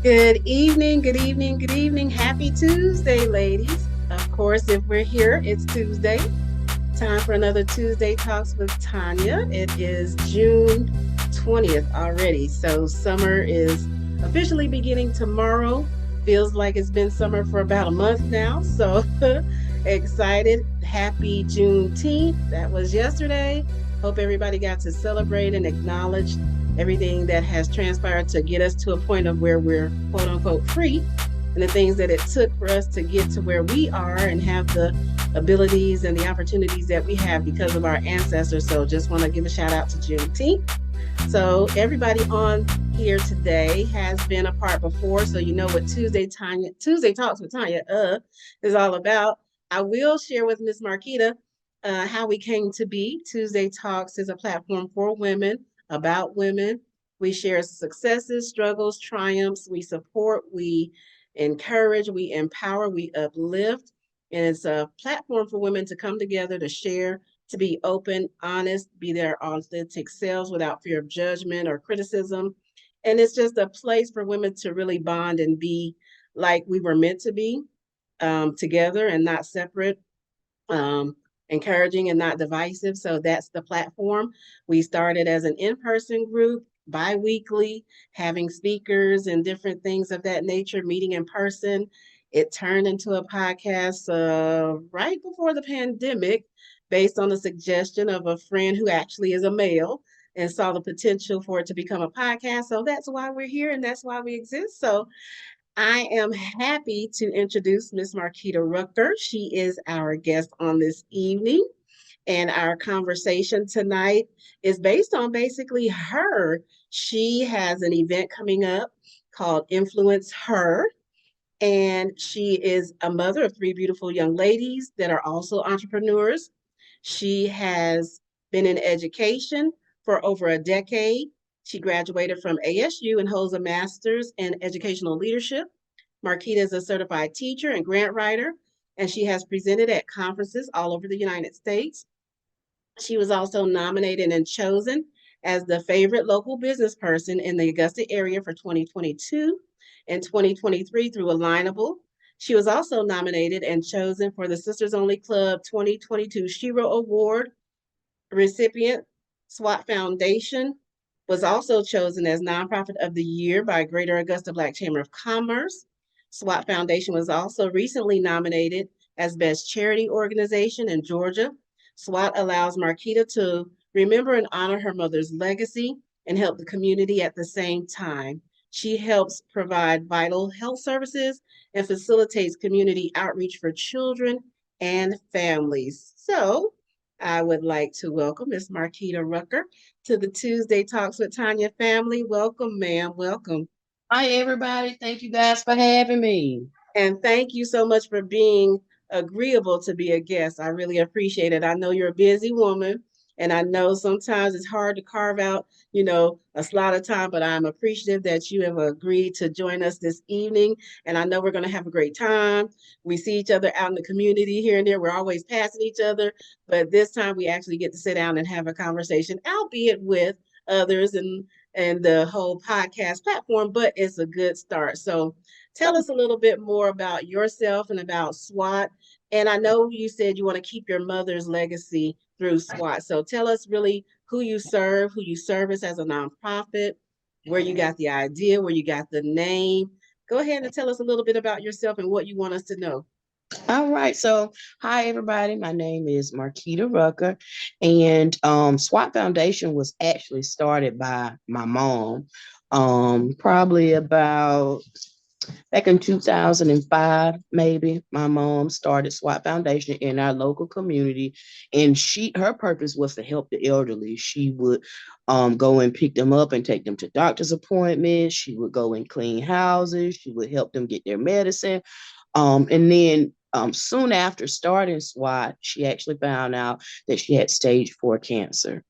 Good evening, good evening, good evening. Happy Tuesday, ladies. Of course, if we're here, it's Tuesday. Time for another Tuesday Talks with Tonia. It is June 20th already. So summer is officially beginning tomorrow. Feels like it's been summer for about a month now. So excited. Happy Juneteenth. That was yesterday. Hope everybody got to celebrate and acknowledge everything that has transpired to get us to a point of where we're quote unquote free, and the things that it took for us to get to where we are and have the abilities and the opportunities that we have because of our ancestors. So just want to give a shout out to Juneteenth. So everybody on here today has been a part before, so you know what Tuesday Talks with Tonia is all about. I will share with Miss Marquita how we came to be. Tuesday Talks is a platform for women, about women. We share successes, struggles, triumphs. We support, we encourage, we empower, we uplift. And it's a platform for women to come together to share, to be open, honest, be their authentic selves without fear of judgment or criticism. And it's just a place for women to really bond and be like we were meant to be, together and not separate. Encouraging and not divisive. So that's the platform. We started as an in-person group, bi-weekly, having speakers and different things of that nature, meeting in person. It turned into a podcast right before the pandemic, based on the suggestion of a friend who actually is a male and saw the potential for it to become a podcast. So that's why we're here and that's why we exist. So I am happy to introduce Miss Marquita Rucker. She is our guest on this evening. And our conversation tonight is based on basically her. She has an event coming up called Influence Her. And she is a mother of three beautiful young ladies that are also entrepreneurs. She has been in education for over a decade. She graduated from ASU and holds a master's in educational leadership. Marquita is a certified teacher and grant writer, and she has presented at conferences all over the United States. She was also nominated and chosen as the favorite local business person in the Augusta area for 2022 and 2023 through Alignable. She was also nominated and chosen for the Sisters Only Club 2022 Shiro Award recipient. SWAT Foundation was also chosen as Nonprofit of the Year by Greater Augusta Black Chamber of Commerce. SWAT Foundation was also recently nominated as Best Charity Organization in Georgia. SWAT allows Marquita to remember and honor her mother's legacy and help the community at the same time. She helps provide vital health services and facilitates community outreach for children and families. So I would like to welcome Ms. Marquita Rucker to the Tuesday Talks with Tonia family. Welcome, ma'am. Welcome. Hi, everybody. Thank you guys for having me. And thank you so much for being agreeable to be a guest. I really appreciate it. I know you're a busy woman, and I know sometimes it's hard to carve out, a slot of time, but I'm appreciative that you have agreed to join us this evening. And I know we're going to have a great time. We see each other out in the community here and there. We're always passing each other, but this time we actually get to sit down and have a conversation, albeit with others and the whole podcast platform, but it's a good start. So tell us a little bit more about yourself and about SWAT. And I know you said you want to keep your mother's legacy through SWAT. So tell us really who you serve, who you service as a nonprofit, where you got the idea, where you got the name. Go ahead and tell us a little bit about yourself and what you want us to know. All right. So, hi, everybody. My name is Marquita Rucker, and SWAT Foundation was actually started by my mom, probably about back in 2005, maybe. My mom started SWAT Foundation in our local community, and her purpose was to help the elderly. She would go and pick them up and take them to doctor's appointments. She would go and clean houses. She would help them get their medicine. And then Soon after starting SWAT, she actually found out that she had stage 4 cancer.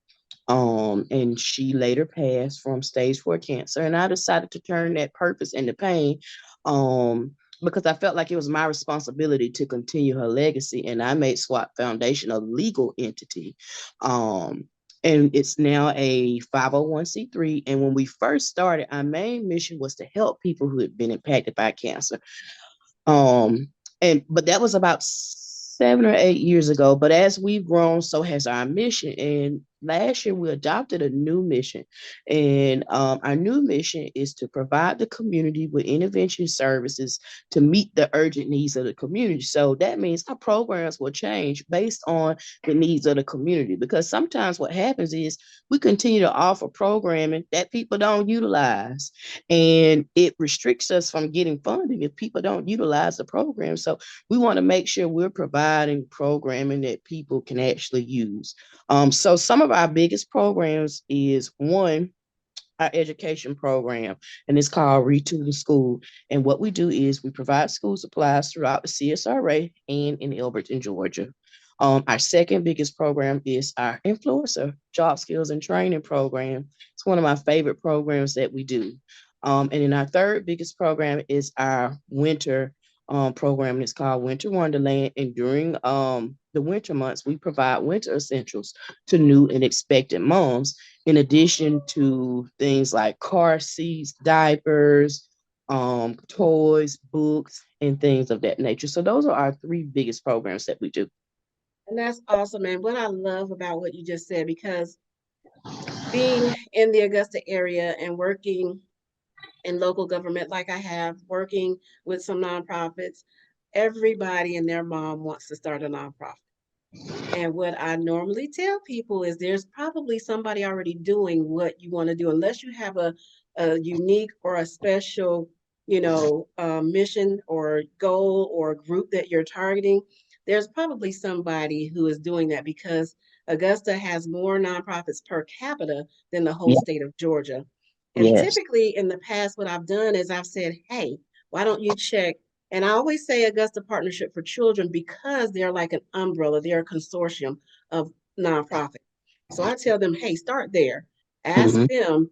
And she later passed from stage 4 cancer. And I decided to turn that purpose into pain, because I felt like it was my responsibility to continue her legacy. And I made SWAT Foundation a legal entity. Um, and it's now a 501c3. And when we first started, our main mission was to help people who had been impacted by cancer. Um, but that was about 7 or 8 years ago. But as we've grown, so has our mission. And last year we adopted a new mission. And our new mission is to provide the community with intervention services to meet the urgent needs of the community. So that means our programs will change based on the needs of the community. Because sometimes what happens is we continue to offer programming that people don't utilize, and it restricts us from getting funding if people don't utilize the program. So we want to make sure we're providing programming that people can actually use. So some of our biggest programs is one, our education program, and it's called Retool the School. And what we do is we provide school supplies throughout the CSRA and in Elberton, Georgia. Our second biggest program is our influencer job skills and training program. It's one of my favorite programs that we do. And then our third biggest program is our winter program, and it's called Winter Wonderland. And during the winter months, we provide winter essentials to new and expectant moms, in addition to things like car seats, diapers, toys, books, and things of that nature. So those are our three biggest programs that we do. And that's awesome. And what I love about what you just said, because being in the Augusta area and working in local government like I have, working with some nonprofits, everybody and their mom wants to start a nonprofit. And what I normally tell people is there's probably somebody already doing what you want to do, unless you have a unique or a special, mission or goal or group that you're targeting. There's probably somebody who is doing that, because Augusta has more nonprofits per capita than the whole Yeah. state of Georgia. And Yes. typically in the past, what I've done is I've said, hey, why don't you check? And I always say Augusta Partnership for Children, because they're like an umbrella, they're a consortium of nonprofits. So I tell them, hey, start there. Ask Mhm. them,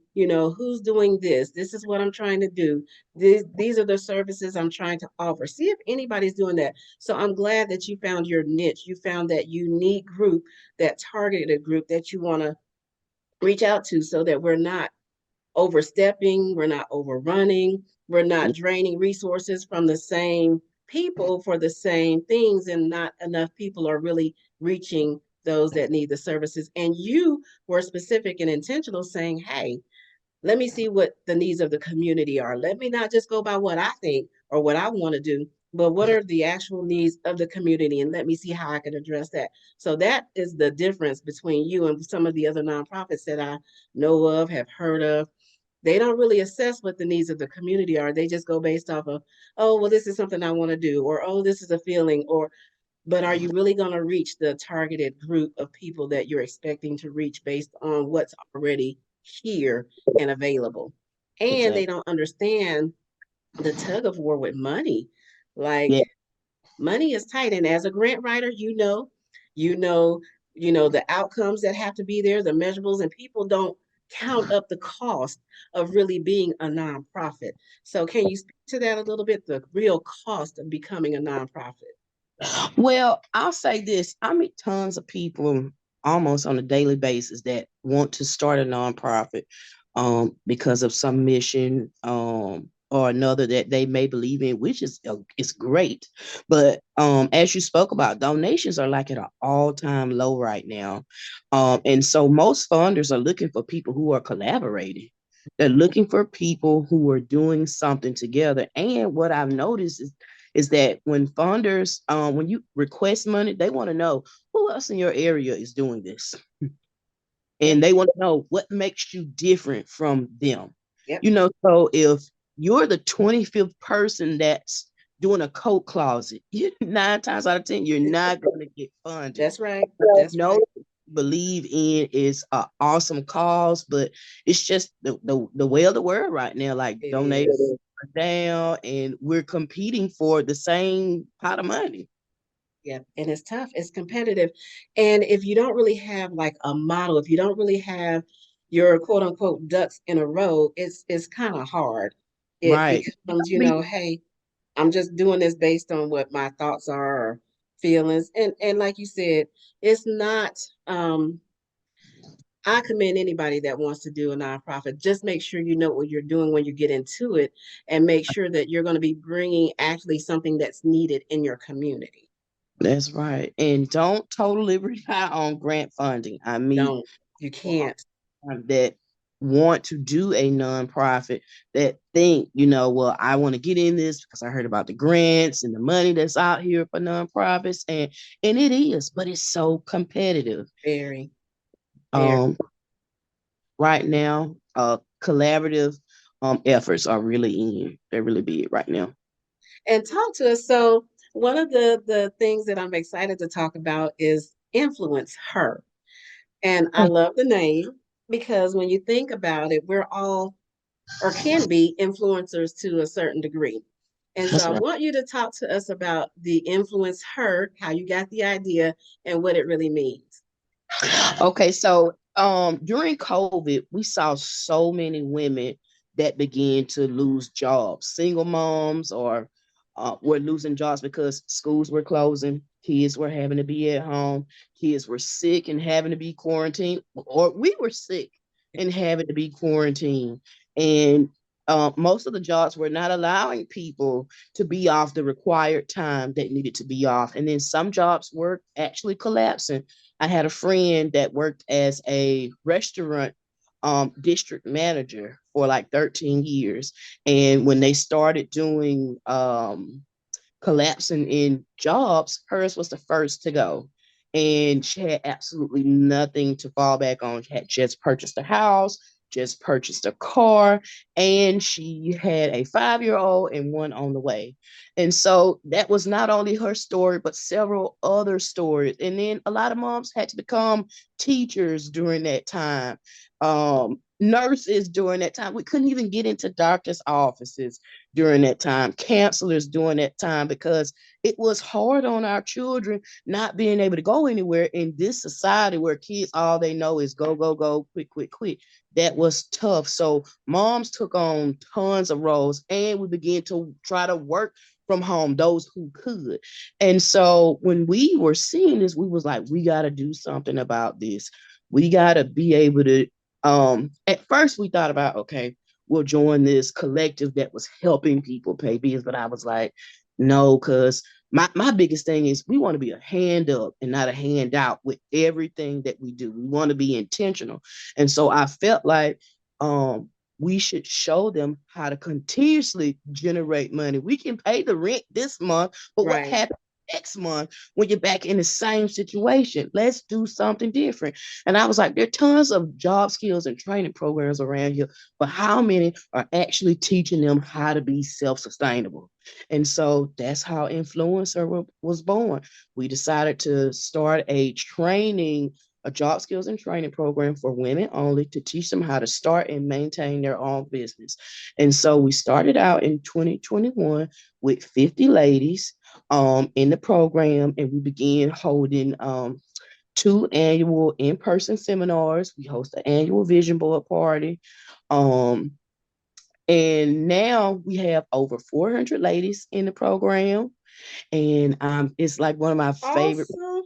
who's doing this? This is what I'm trying to do. These are the services I'm trying to offer. See if anybody's doing that. So I'm glad that you found your niche. You found that unique group, that targeted group that you want to reach out to, so that we're not overstepping, we're not overrunning, we're not draining resources from the same people for the same things, and not enough people are really reaching those that need the services. And you were specific and intentional, saying, hey, let me see what the needs of the community are. Let me not just go by what I think or what I want to do, but what are the actual needs of the community? And let me see how I can address that. So that is the difference between you and some of the other nonprofits that I know of, have heard of. They don't really assess what the needs of the community are. They just go based off of, oh, well, this is something I want to do, or oh, this is a feeling, or but are you really going to reach the targeted group of people that you're expecting to reach based on what's already here and available? And they Exactly. don't understand the tug of war with money. Like, Yeah. money is tight. And as a grant writer, you know, the outcomes that have to be there, the measurables, and people don't count up the cost of really being a nonprofit. So can you speak to that a little bit, the real cost of becoming a nonprofit? Well, I'll say this. I meet tons of people almost on a daily basis that want to start a nonprofit because of some mission or another that they may believe in, which is great. But as you spoke about, donations are like at an all-time low right now. And so most funders are looking for people who are collaborating. They're looking for people who are doing something together. And what I've noticed is that when funders, when you request money, they want to know who else in your area is doing this. Yep, And they want to know what makes you different from them. yep, So if you're the 25th person that's doing a coat closet, you 9 times out of 10, you're not going to get funded. that's right. So That's no right. believe in is an awesome cause, but it's just the way of the world right now. Like It donations is. are down, and we're competing for the same pot of money. Yeah, and it's tough. It's competitive. And if you don't really have like a model, if you don't really have your quote unquote ducks in a row, it's kind of hard. It Right. becomes, hey, I'm just doing this based on what my thoughts are or feelings. And like you said, it's not I commend anybody that wants to do a nonprofit. Just make sure you know what you're doing when you get into it and make sure that you're going to be bringing actually something that's needed in your community. That's right. And don't totally rely on grant funding. I mean, Don't. You can't. that want to do a nonprofit that think, well, I want to get in this because I heard about the grants and the money that's out here for nonprofits, and it is, but it's so competitive. Very, very. Um, right now, collaborative efforts are really in. They're really big right now. And talk to us. So one of the things that I'm excited to talk about is influence her. And I love the name because when you think about it, we're all or can be influencers to a certain degree. And so That's I right. want you to talk to us about the influence her, how you got the idea, and what it really means. Okay, so during COVID, we saw so many women that began to lose jobs, single moms, or were losing jobs because schools were closing, kids were having to be at home, kids were sick and having to be quarantined, or we were sick and having to be quarantined. And most of the jobs were not allowing people to be off the required time that needed to be off. And then some jobs were actually collapsing. I had a friend that worked as a restaurant district manager for like 13 years. And when they started doing collapsing in jobs, hers was the first to go. And she had absolutely nothing to fall back on. She had just purchased a house, just purchased a car, and she had a 5-year old and one on the way. And so that was not only her story, but several other stories. And then a lot of moms had to become teachers during that time, nurses during that time. We couldn't even get into doctors' offices during that time, counselors during that time, because it was hard on our children not being able to go anywhere in this society where kids, all they know is go, go, go, quick, quick, quick. That was tough. So moms took on tons of roles, and we began to try to work from home, those who could. And so when we were seeing this, we was like, we got to do something about this. We got to be able to, at first we thought about, okay, we'll join this collective that was helping people pay bills. But I was like, no, because my biggest thing is we want to be a hand up and not a handout with everything that we do. We want to be intentional. And so I felt like we should show them how to continuously generate money. We can pay the rent this month, but what Right. happens next month when you're back in the same situation? Let's do something different. And I was like, there are tons of job skills and training programs around here, but how many are actually teaching them how to be self-sustainable? And so that's how Influencer was born. We decided to start a job skills and training program for women only to teach them how to start and maintain their own business. And so we started out in 2021 with 50 ladies in the program, and we began holding 2 annual in-person seminars. We host an annual vision board party. Um, and now we have over 400 ladies in the program. And it's like one of my favorite. Awesome.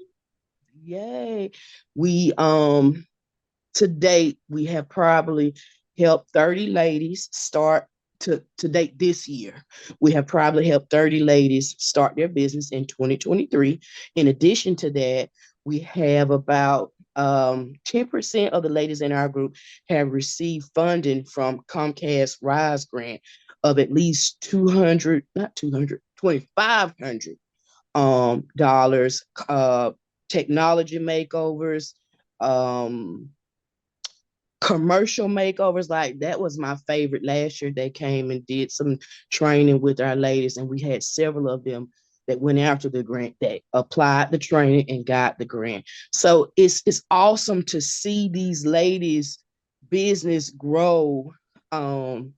Yay. We to date, we have probably helped 30 ladies start to date this year. We have probably helped 30 ladies start their business in 2023. In addition to that, we have about 10% of the ladies in our group have received funding from Comcast Rise Grant of at least 200, not 200, 2,500 dollars, technology makeovers, um, commercial makeovers. Like that was my favorite last year. They came and did some training with our ladies, and we had several of them that went after the grant, that applied the training and got the grant. So it's awesome to see these ladies business grow, um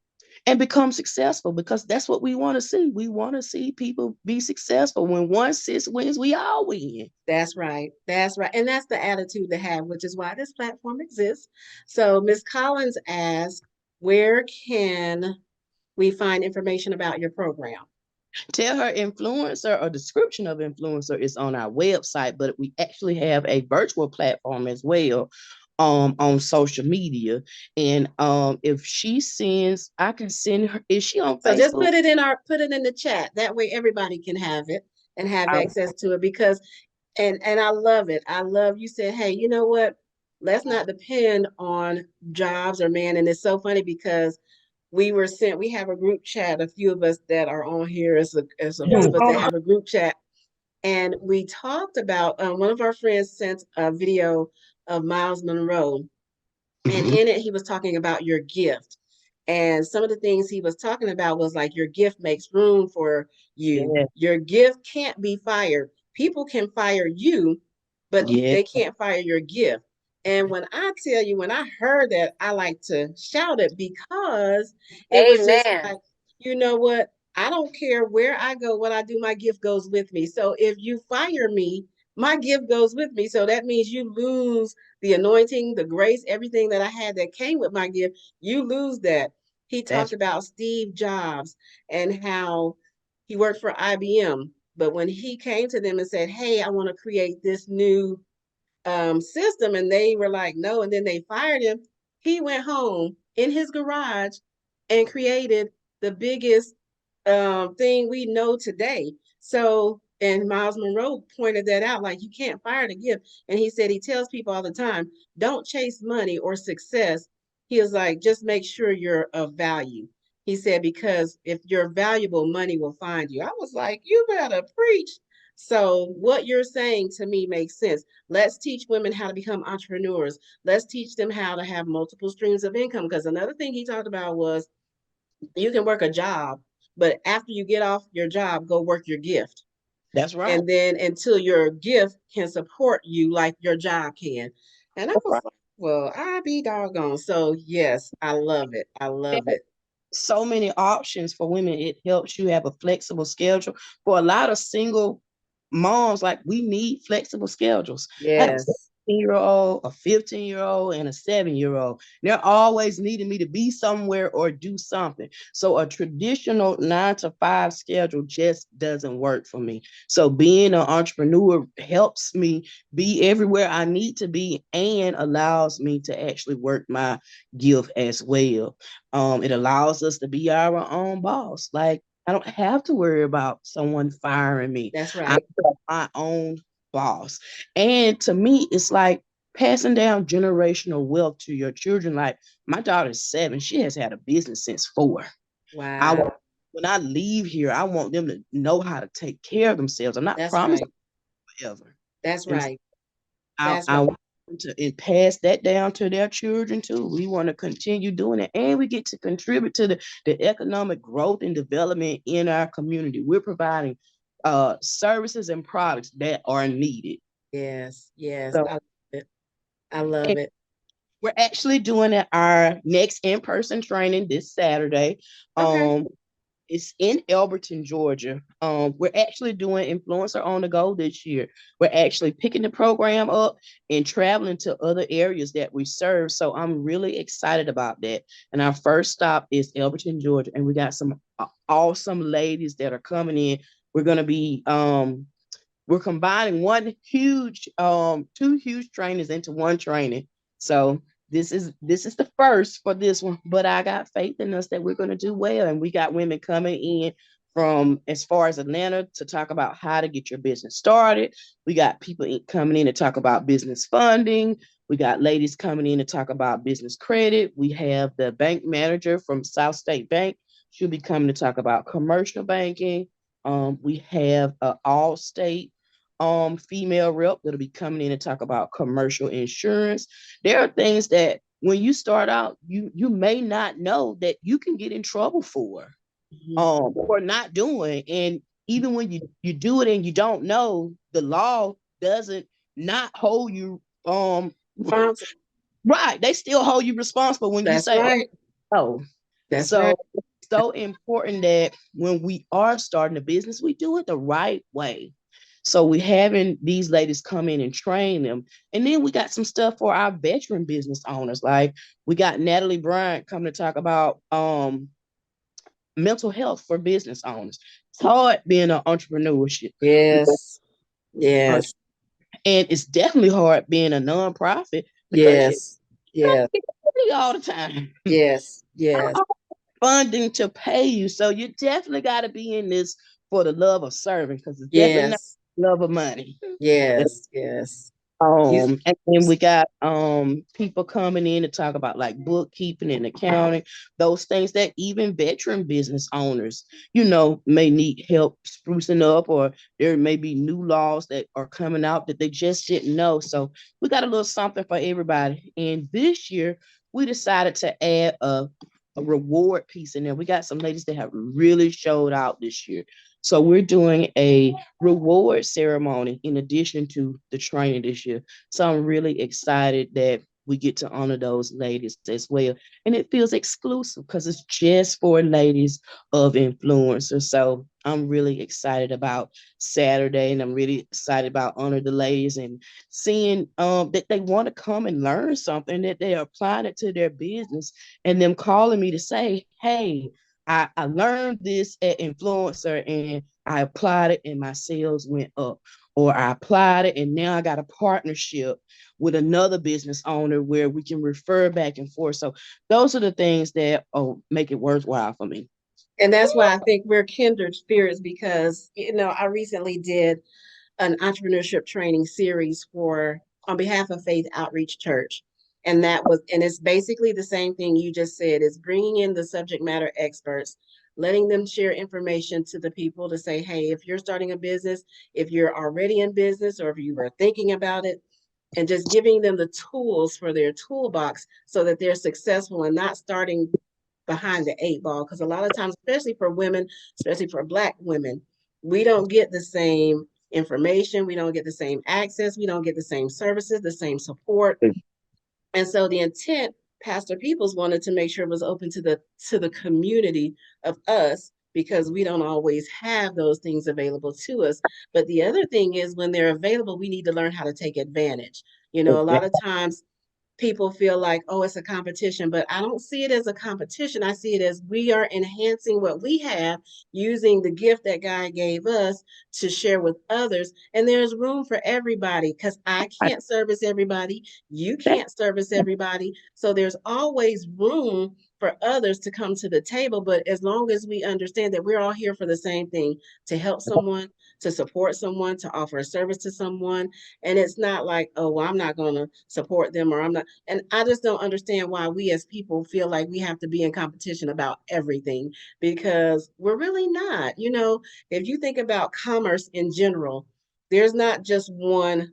and become successful, because that's what we want to see. We want to see people be successful. When one sis wins, we all win. That's right. That's right. And that's the attitude to have, which is why this platform exists. So Ms. Collins asked, where can we find information about your program? Tell Her Influencer, or description of influencer, is on our website, but we actually have a virtual platform as well, on social media. And if she sends, I can send her. Is she on So just Facebook? put it in the chat. That way everybody can have it and have I, access to it because and I love it. I love you said, hey, you know what? Let's not depend on jobs or man. And it's so funny because we have a group chat, a few of us that are on here as a group, but they have a group chat. And we talked about one of our friends sent a video of Miles Monroe, and Mhm. in it he was talking about your gift. And some of the things he was talking about was like your gift makes room for you. Yeah, Your gift can't be fired. People can fire you, but yeah, they can't fire your gift. And when I tell you, when I heard that, I like to shout it because it was just Amen. like, you know what? I don't care where I go, what I do, my gift goes with me. So if you fire me, my gift goes with me. So that means you lose the anointing, the grace, everything that I had that came with my gift. You lose that. He talked that's about Steve Jobs and how he worked for IBM. But when he came to them and said, hey, I want to create this new system, and they were like, no, and then they fired him, he went home in his garage and created the biggest thing we know today. So, and Miles Monroe pointed that out, like you can't fire the gift. And he said he tells people all the time, don't chase money or success. He was like, just make sure you're of value. He said, because if you're valuable, money will find you. I was like, you better preach. So what you're saying to me makes sense. Let's teach women how to become entrepreneurs. Let's teach them how to have multiple streams of income. Because another thing he talked about was you can work a job, but after you get off your job, go work your gift. that's right. And then until your gift can support you like your job can. And I That's was right. like, well, I be doggone. So yes, I love it. I love it. So many options for women. It helps you have a flexible schedule. For a lot of single moms, like, we need flexible schedules. I have a Yes. 16-year-old, a 15-year-old, and a 7-year-old. They're always needing me to be somewhere or do something. So a traditional 9 to 5 schedule just doesn't work for me. So being an entrepreneur helps me be everywhere I need to be and allows me to actually work my gift as well. It allows us to be our own boss. Like, I don't have to worry about someone firing me. That's I'm right. my own boss. And to me, it's like passing down generational wealth to your children. Like, my daughter's 7. She has had a business since 4. I Wow. want, when I leave here, I want them to know how to take care of themselves. I'm not That's promising right. forever. That's And right. That's I right. want them to and pass that down to their children too. We want to continue doing it, and we get to contribute to the economic growth and development in our community. We're providing services and products that are needed. Yes. Yes. So, I love it. I love and it. we're actually doing our next in-person training this Saturday. Okay. Um, It's in Elberton, Georgia. We're actually doing Influencer on the Go this year. We're actually picking the program up and traveling to other areas that we serve. So I'm really excited about that. And our first stop is Elberton, Georgia, and we got some awesome ladies that are coming in. We're gonna be we're combining two huge trainings into one training. So this is the first for this one, but I got faith in us that we're going to do well. And we got women coming in from as far as Atlanta to talk about how to get your business started. We got people coming in to talk about business funding. We got ladies coming in to talk about business credit. We have the bank manager from South State Bank. She'll be coming to talk about commercial banking. We have an all-state female rep that'll be coming in and talk about commercial insurance. There are things that when you start out, you may not know that you can get in trouble for not doing. And even when you do it and you don't know, the law doesn't not hold you Responsible. right. They still hold you responsible when you That's say, right. oh. That's So right. so important that when we are starting a business, we do it the right way. So we having these ladies come in and train them. And then we got some stuff for our veteran business owners. Like we got Natalie Bryant coming to talk about mental health for business owners. It's hard being an entrepreneurship. Yes. Yes. And it's definitely hard being a nonprofit because you Yes. Yes. get money all the time. Yes. Yes. Funding to pay you. So you definitely got to be in this for the love of serving because it's definitely not Yes. love of money. Yes. Yes. You, And then we got people coming in to talk about like bookkeeping and accounting, those things that even veteran business owners, may need help sprucing up, or there may be new laws that are coming out that they just didn't know. So we got a little something for everybody. And this year we decided to add a reward piece in there. We got some ladies that have really showed out this year. So we're doing a reward ceremony in addition to the training this year. So I'm really excited that we get to honor those ladies as well. And it feels exclusive because it's just for ladies of influencers. So I'm really excited about Saturday, and I'm really excited about honor the ladies and seeing that they want to come and learn something, that they are applying it to their business, and them calling me to say, hey, I learned this at Influencer and I applied it and my sales went up. Or I applied it and now I got a partnership with another business owner where we can refer back and forth. So those are the things that make it worthwhile for me. and that's why I think we're kindred spirits because, I recently did an entrepreneurship training series for on behalf of Faith Outreach Church. And it's basically the same thing you just said, is bringing in the subject matter experts, letting them share information to the people to say, hey, if you're starting a business, if you're already in business, or if you were thinking about it, and just giving them the tools for their toolbox so that they're successful and not starting behind the eight ball. Because a lot of times, especially for women, especially for Black women, we don't get the same information, we don't get the same access, we don't get the same services, the same support. And so the intent, Pastor Peoples wanted to make sure it was open to the community of us, because we don't always have those things available to us. But the other thing is, when they're available, we need to learn how to take advantage. A lot of times people feel like, oh, it's a competition, but I don't see it as a competition. I see it as we are enhancing what we have, using the gift that God gave us to share with others. And there's room for everybody, because I can't service everybody. You can't service everybody. So there's always room for others to come to the table. But as long as we understand that we're all here for the same thing, to help someone, to support someone, to offer a service to someone. And it's not like, oh, well, I'm not going to support them, or I'm not. And I just don't understand why we as people feel like we have to be in competition about everything, because we're really not. If you think about commerce in general, there's not just one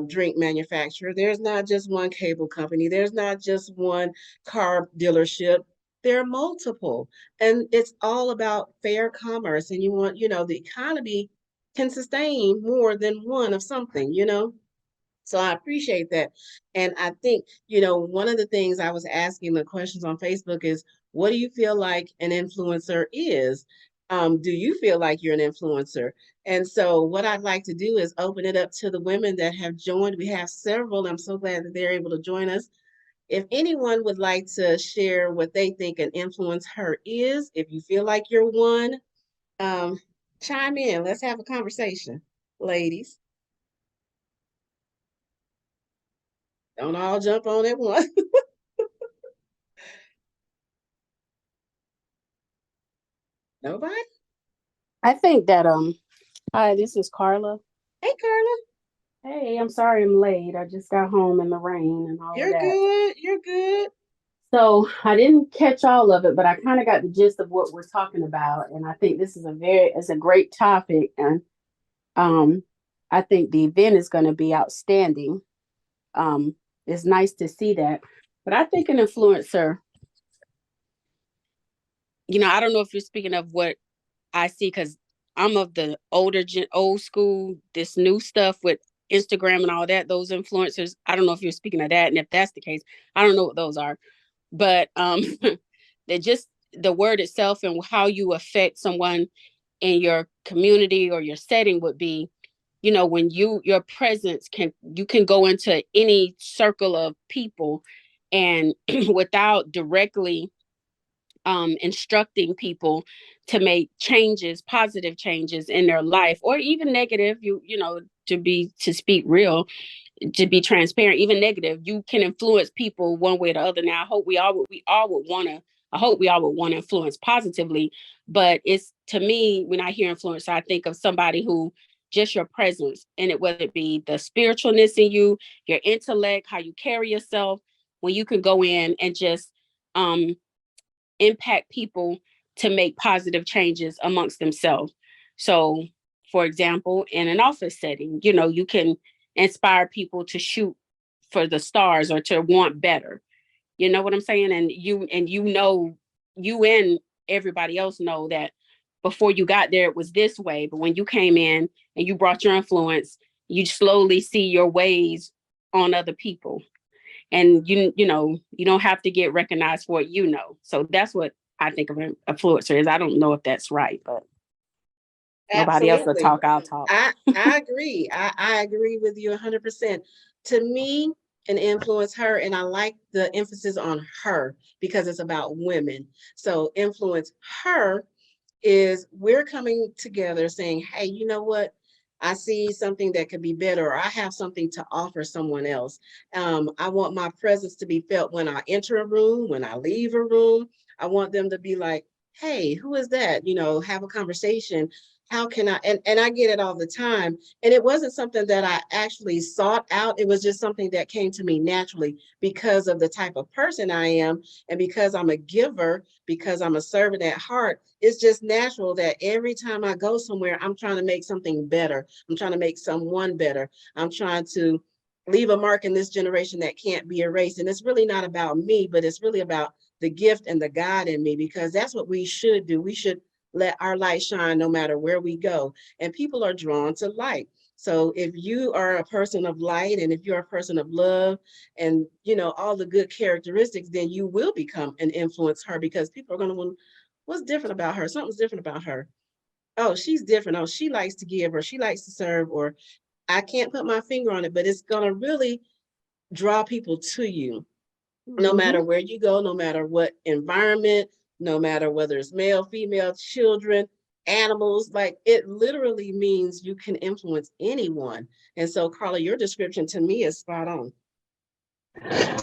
drink manufacturer, there's not just one cable company, there's not just one car dealership. There are multiple, and it's all about fair commerce. And you want, the economy can sustain more than one of something. So I appreciate that. And I think, one of the things I was asking the questions on Facebook is, what do you feel like an influencer is? Do you feel like you're an influencer? And so what I'd like to do is open it up to the women that have joined. We have several. I'm so glad that they're able to join us. If anyone would like to share what they think an influencer is, if you feel like you're one, um, chime in. Let's have a conversation, ladies. Don't all jump on at once. Nobody? I think that hi, this is Carla. Hey, Carla. Hey, I'm sorry I'm late. I just got home in the rain and all of You're that. good. You're good. So I didn't catch all of it, but I kind of got the gist of what we're talking about. And I think this is it's a great topic. And um I think the event is going to be outstanding. It's nice to see that. But I think an influencer, I don't know if you're speaking of what I see, because I'm of the old school, this new stuff with Instagram and all that, those influencers. I don't know if you're speaking of that. And if that's the case, I don't know what those are. But they're just the word itself and how you affect someone in your community or your setting would be, when your presence you can go into any circle of people and without directly instructing people to make changes, positive changes in their life, or even negative, to speak real, to be transparent, even negative, you can influence people one way or the other. Now, I hope we all would want to influence positively, but it's, to me, when I hear influence, I think of somebody who just your presence, and whether it be the spiritualness in you, your intellect, how you carry yourself, when you can go in and just impact people to make positive changes amongst themselves. So, for example, in an office setting, you can inspire people to shoot for the stars or to want better. You know what I'm saying? And you and everybody else know that before you got there, it was this way. But when you came in and you brought your influence, you slowly see your ways on other people. And you don't have to get recognized for it, So that's what I think of an influencer is. I don't know if that's right, but nobody else will Absolutely. talk, I'll talk. I agree. I agree with you 100%. To me, an influence her, and I like the emphasis on her because it's about women. So influence her is we're coming together saying, hey, you know what? I see something that could be better, or I have something to offer someone else. I want my presence to be felt when I enter a room, when I leave a room. I want them to be like, hey, who is that? Have a conversation. How can I, and I get it all the time. And it wasn't something that I actually sought out. It was just something that came to me naturally because of the type of person I am. And because I'm a giver, because I'm a servant at heart, it's just natural that every time I go somewhere, I'm trying to make something better. I'm trying to make someone better. I'm trying to leave a mark in this generation that can't be erased. And it's really not about me, but it's really about the gift and the God in me, because that's what we should do. We should let our light shine no matter where we go. And people are drawn to light. So if you are a person of light, and if you're a person of love, and all the good characteristics, then you will become an influencer, because people are going to want, what's different about her? Something's different about her. Oh, she's different. Oh, she likes to give, or she likes to serve, or I can't put my finger on it, but it's going to really draw people to you. No matter where you go, no matter what environment, no matter whether it's male, female, children, animals, like it literally means you can influence anyone. And so, Carla, your description to me is spot on.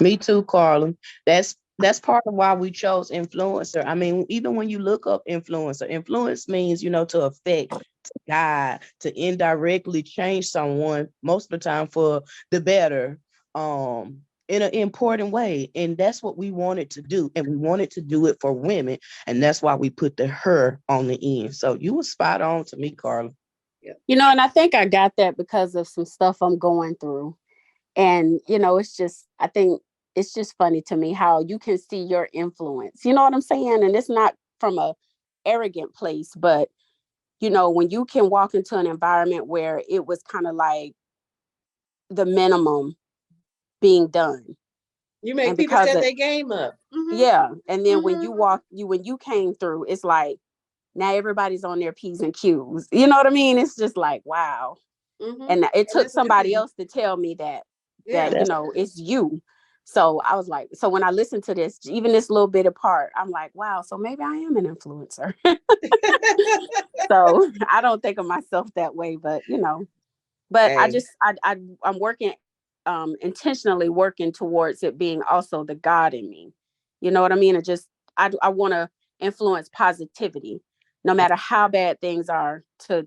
Me too, Carla. That's part of why we chose influencer. I mean, even when you look up influencer, influence means, to affect, to guide, to indirectly change someone, most of the time for the better, in an important way. And that's what we wanted to do. And we wanted to do it for women. And that's why we put the her on the end. So you were spot on to me, Carla. And I think I got that because of some stuff I'm going through. And, I think it's just funny to me how you can see your influence. You know what I'm saying? And it's not from a arrogant place, but, when you can walk into an environment where it was kind of like the minimum being done. You make people set their game up. Yeah. And then when you came through, it's like, now everybody's on their P's and Q's. You know what I mean? It's just like, wow. And it took somebody else to tell me that it's you. So I was like, so when I listened to this, even this little bit apart, I'm like, wow, so maybe I am an influencer. So I don't think of myself that way, but but I'm working, intentionally working towards it being also the God in me. You know what I mean? I want to influence positivity, no matter how bad things are, to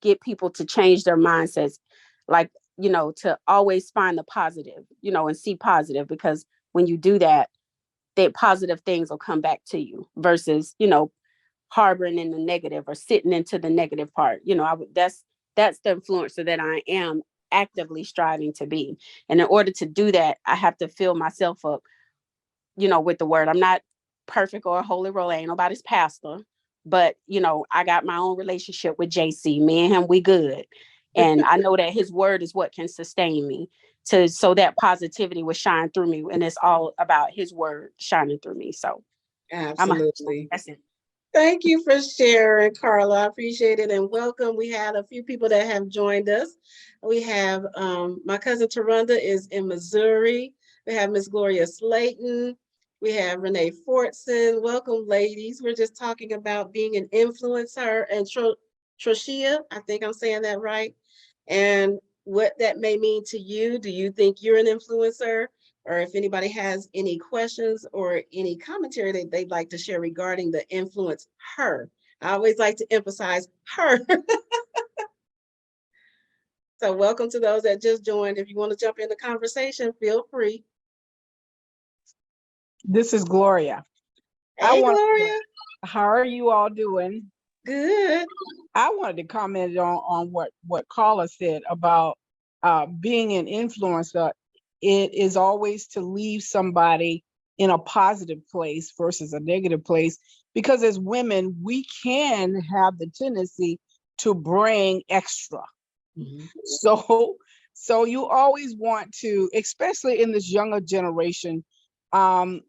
get people to change their mindsets, like, to always find the positive, and see positive, because when you do that, positive things will come back to you versus, harboring in the negative or sitting into the negative part. That's the influencer that I am actively striving to be. And in order to do that, I have to fill myself up, with the word. I'm not perfect or a holy roller, ain't nobody's pastor, but I got my own relationship with JC. Me and him, we good. And I know that his word is what can sustain me so that positivity will shine through me. And it's all about his word shining through me. So Absolutely. That's it. Thank you for sharing, Carla. I appreciate it and welcome. We had a few people that have joined us. We have my cousin Taronda is in Missouri. We have Miss Gloria Slayton. We have Renee Fortson. Welcome, ladies. We're just talking about being an influencer and Troshia, I think I'm saying that right. And what that may mean to you. Do you think you're an influencer? Or if anybody has any questions or any commentary that they'd like to share regarding the influence her. I always like to emphasize her. So welcome to those that just joined. If you want to jump in the conversation, feel free. This is Gloria. Hey, Gloria. How are you all doing? Good. I wanted to comment on what Carla said about being an influencer. It is always to leave somebody in a positive place versus a negative place, because as women, we can have the tendency to bring extra. Mhm. So you always want to, especially in this younger generation, I'm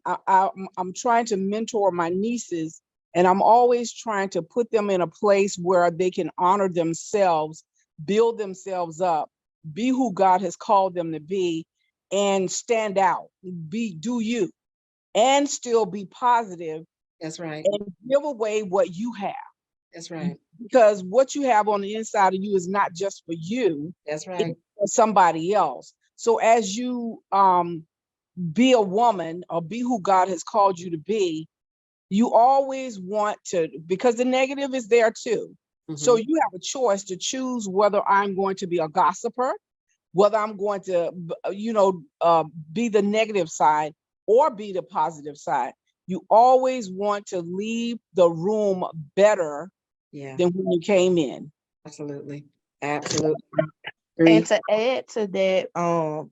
trying to mentor my nieces, and I'm always trying to put them in a place where they can honor themselves, build themselves up, be who God has called them to be, and stand out, do you, and still be positive. That's right. And give away what you have. That's right. Because what you have on the inside of you is not just for you. That's right. It's for somebody else. So as you be a woman or be who God has called you to be, you always want to, because the negative is there too. Mhm. So you have a choice to choose whether I'm going to be a gossiper, whether I'm going to, be the negative side or be the positive side. You always want to leave the room better Yeah, than when you came in. absolutely. Absolutely. And to add to that,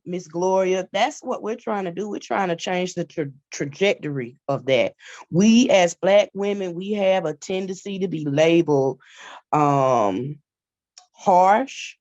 Miss Gloria, that's what we're trying to do. We're trying to change the trajectory of that. We as Black women, we have a tendency to be labeled harsh,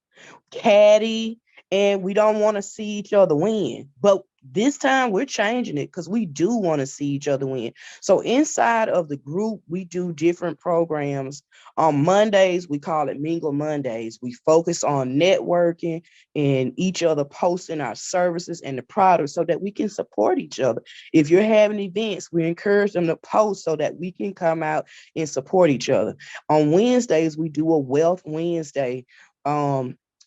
catty, and we don't want to see each other win. But this time we're changing it because we do want to see each other win. So inside of the group, we do different programs. On Mondays, we call it Mingle Mondays. We focus on networking and each other posting our services and the products so that we can support each other. If you're having events, we encourage them to post so that we can come out and support each other. On Wednesdays, we do a Wealth Wednesday.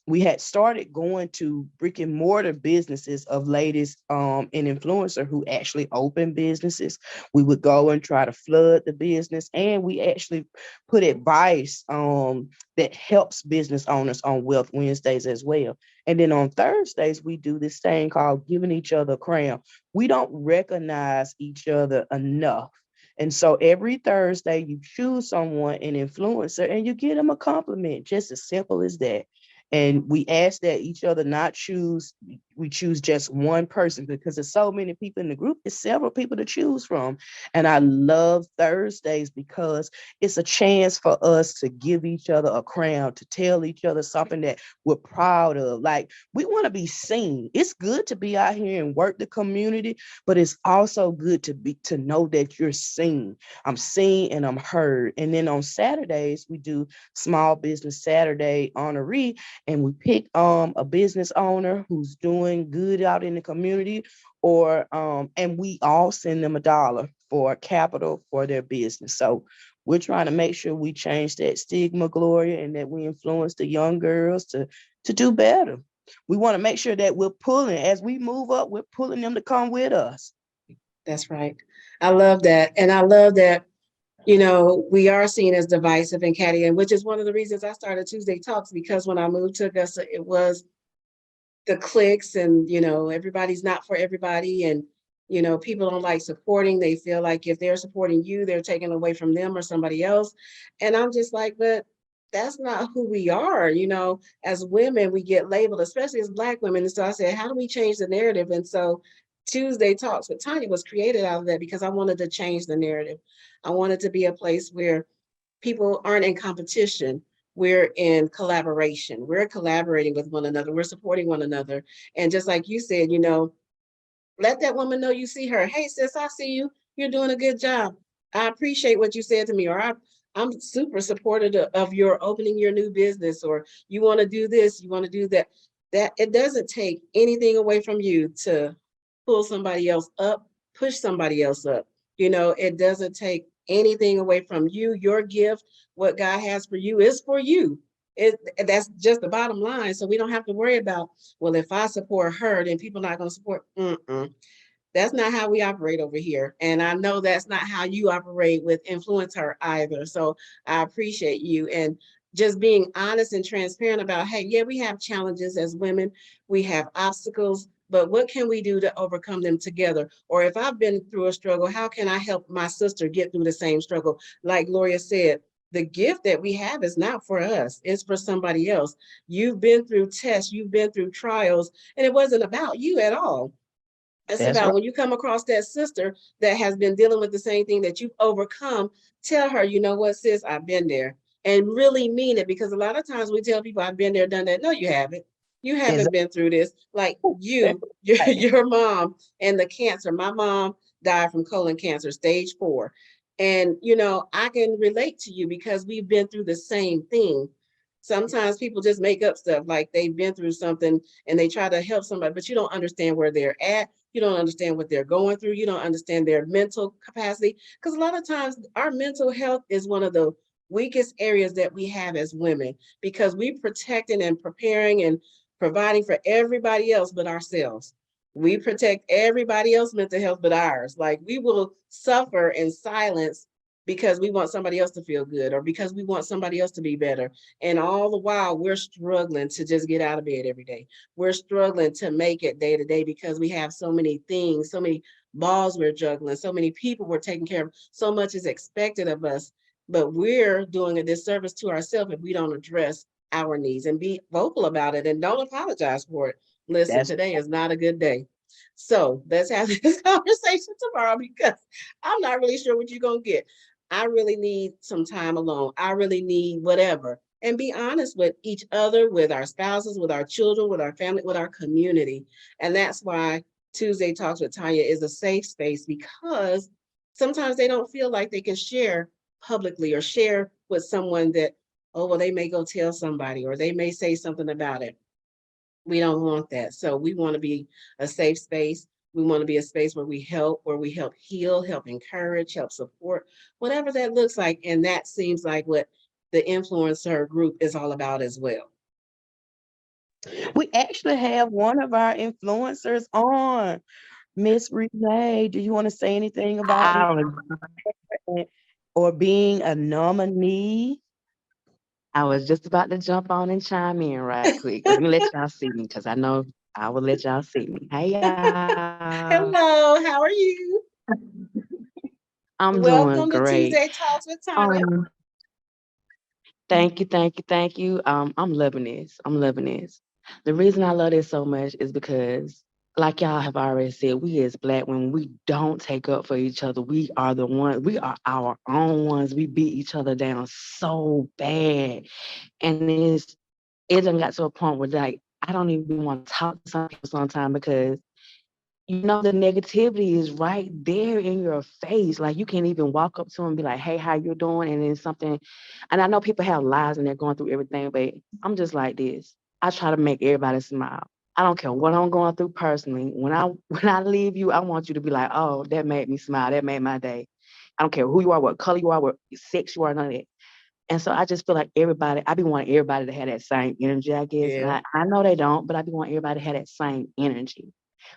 We had started going to brick and mortar businesses of ladies and influencer who actually open businesses. We would go and try to flood the business, and we actually put advice that helps business owners on Wealth Wednesdays as well. And then on Thursdays, we do this thing called giving each other a crown. We don't recognize each other enough. And so every Thursday, you choose someone, an influencer, and you give them a compliment, just as simple as that. And we ask that each other not choose, we choose just one person because there's so many people in the group. There's several people to choose from. And I love Thursdays because it's a chance for us to give each other a crown, to tell each other something that we're proud of. Like, we want to be seen. It's good to be out here and work the community, but it's also good to know that you're seen. I'm seen and I'm heard. And then on Saturdays, we do Small Business Saturday honoree, and we pick a business owner who's doing good out in the community, or and we all send them $1 for capital for their business. So we're trying to make sure we change that stigma, Gloria, and that we influence the young girls to do better. We want to make sure that we're pulling, as we move up, we're pulling them to come with us. That's right. I love that. And I love that, we are seen as divisive and catty, and which is one of the reasons I started Tuesday Talks, because when I moved to Augusta, it was the cliques and, everybody's not for everybody. And, people don't like supporting. They feel like if they're supporting you, they're taking away from them or somebody else. And I'm just like, but that's not who we are. As women, we get labeled, especially as Black women. And so I said, how do we change the narrative? And so Tuesday Talks with Tonia was created out of that because I wanted to change the narrative. I wanted to be a place where people aren't in competition. We're in collaboration. We're collaborating with one another. We're supporting one another. And just like you said, let that woman know you see her. Hey, sis, I see you. You're doing a good job. I appreciate what you said to me, or I'm super supportive of your opening your new business, or you want to do this, you want to do that. That it doesn't take anything away from you to pull somebody else up, push somebody else up. It doesn't take anything away from you. Your gift, what God has for you, is for you. That's just the bottom line. So we don't have to worry about, well, if I support her, then people not going to support. That's not how we operate over here. And I know that's not how you operate with Influencer either. So I appreciate you and just being honest and transparent about, hey, yeah, we have challenges as women, we have obstacles, but what can we do to overcome them together? Or if I've been through a struggle, how can I help my sister get through the same struggle? Like Gloria said, the gift that we have is not for us, it's for somebody else. You've been through tests, you've been through trials, and it wasn't about you at all. It's That's about right. when you come across that sister that has been dealing with the same thing that you've overcome, tell her, you know what, sis, I've been there. And really mean it, because a lot of times we tell people, I've been there, done that. No, you haven't. You haven't Exactly. been through this. Like your mom and the cancer. My mom died from colon cancer, stage 4. And, I can relate to you because we've been through the same thing. Sometimes people just make up stuff like they've been through something and they try to help somebody, but you don't understand where they're at. You don't understand what they're going through. You don't understand their mental capacity. Because a lot of times our mental health is one of the weakest areas that we have as women, because we protecting and preparing and providing for everybody else but ourselves. We protect everybody else's mental health but ours. Like, we will suffer in silence because we want somebody else to feel good, or because we want somebody else to be better. And all the while, we're struggling to just get out of bed every day. We're struggling to make it day to day because we have so many things, so many balls we're juggling, so many people we're taking care of, so much is expected of us. But we're doing a disservice to ourselves if we don't address our needs and be vocal about it and don't apologize for it. Listen, That's today is not a good day. So let's have this conversation tomorrow, because I'm not really sure what you're going to get. I really need some time alone. I really need whatever. And be honest with each other, with our spouses, with our children, with our family, with our community. And that's why Tuesday Talks with Tonia is a safe space, because sometimes they don't feel like they can share publicly or share with someone that, oh, well, they may go tell somebody or they may say something about it. We don't want that. So we want to be a safe space. We want to be a space where we help heal, help encourage, help support, whatever that looks like. And that seems like what the influencer group is all about as well. we actually have one of our influencers on. Miss Renee, do you want to say anything about I was it or being a nominee? I was just about to jump on and chime in right quick. Let me let y'all see me because I know I will let y'all see me. Hey y'all. Hello, how are you? I'm doing Welcome to great. Tuesday Talks with Tanya. Um, thank you, thank you, thank you. I'm loving this. I'm loving this. The reason I love this so much is because, like y'all have already said, we as Black women, we don't take up for each other. We are the ones, we are our own ones. We beat each other down so bad. And it done got to a point where, like, I don't even want to talk to some people sometimes because the negativity is right there in your face. Like, you can't even walk up to them and be like, hey, how you doing? And then something, and I know people have lives and they're going through everything, but I'm just like this. I try to make everybody smile. I don't care what I'm going through personally. When I when I leave you, I want you to be like, oh, that made me smile. That made my day. I don't care who you are, what color you are, what sex you are, none of that. And so I just feel like I be wanting everybody to have that same energy, I guess. And Yeah. I know they don't, but I be wanting everybody to have that same energy.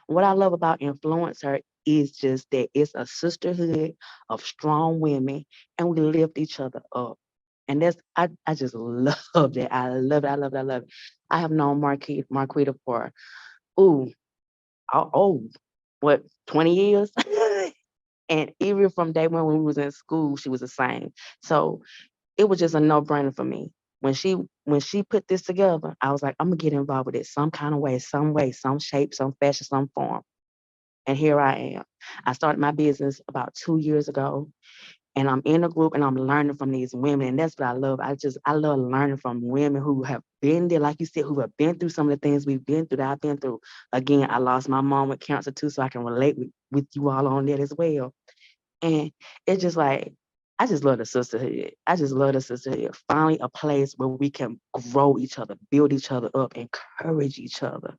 What I love about Influencer is just that it's a sisterhood of strong women, and we lift each other up. And I just love that. I love it. I love it. I love it. I have known Marquita for, ooh, oh, what, 20 years? And even from day one when we was in school, she was the same. So it was just a no-brainer for me. When she put this together, I was like, I'm gonna get involved with it some kind of way, some shape, some fashion, some form. And here I am. I started my business about 2 years ago, and I'm in a group and I'm learning from these women. And that's what I love. I love learning from women who have been there, like you said, who have been through some of the things we've been through, that I've been through. Again, I lost my mom with cancer too, so I can relate with you all on that as well. And it's just like, I just love the sisterhood. I just love the sisterhood. Finally, a place where we can grow each other, build each other up, encourage each other,